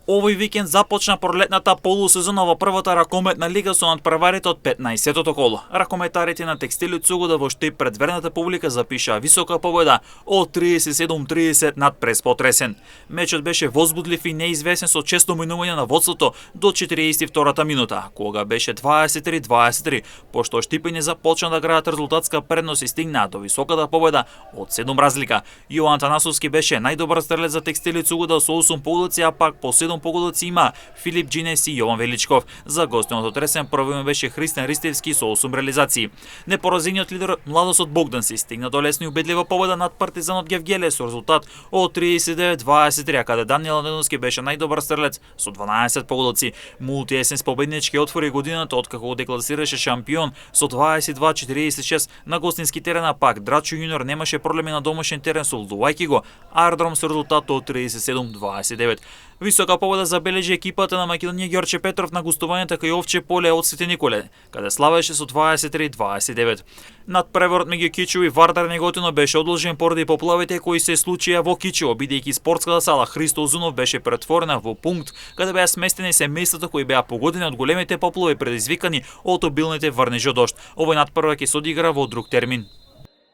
Овој викенд започна пролетната полусезона во првата ракометна лига со надпреварите од 15-тото коло. Ракометарите на Текстили Цугуда во Штип пред верната публика запишаа висока победа од 37-30 над Преспотресен. Мечот беше возбудлив и неизвестен со често минување на водството до 42-та минута, кога беше 23-23, пошто Штипени започна да граат резултатска предност и стигнаа до високата победа од 7 разлика. Јован Танасовски беше најдобар стрелец за Текстили Цугуда со 8 погодици, а пак по 7 погодици има Филип Джинес и Јован Величков. За гостиното Тресен првиот беше Христен Ристевски со 8 реализации. Непоразениот лидер Младосот Богдан си стигна до лесна и убедлива победа над Партизанот Гевгеле со резултат од 39-23, каде Даниел Недонски беше најдобар стрелец со 12 погодици. Мултиесенс победнички отвори годината откако го декласираше шампион со 22-46 на гостински терен, а пак Драчо Јуниор немаше проблеми на домашен терен солдувајќи го Аеродром со резултат од 37-29. Висока победа забележи екипата на Македонија Ѓорче Петров на гостувањето кај Овче поле од Свети Николе, каде славеше со 23-29. Надпреварот меѓу Кичево и Вардар Неготино беше одложен поради поплавите кои се случија во Кичево, бидејќи спортската сала Христо Озунов беше претворена во пункт каде беа сместени семејствата кои беа погодени од големите поплави предизвикани од обилните врнежи од дожд. Овој надпревар ќе се одигра во друг термин.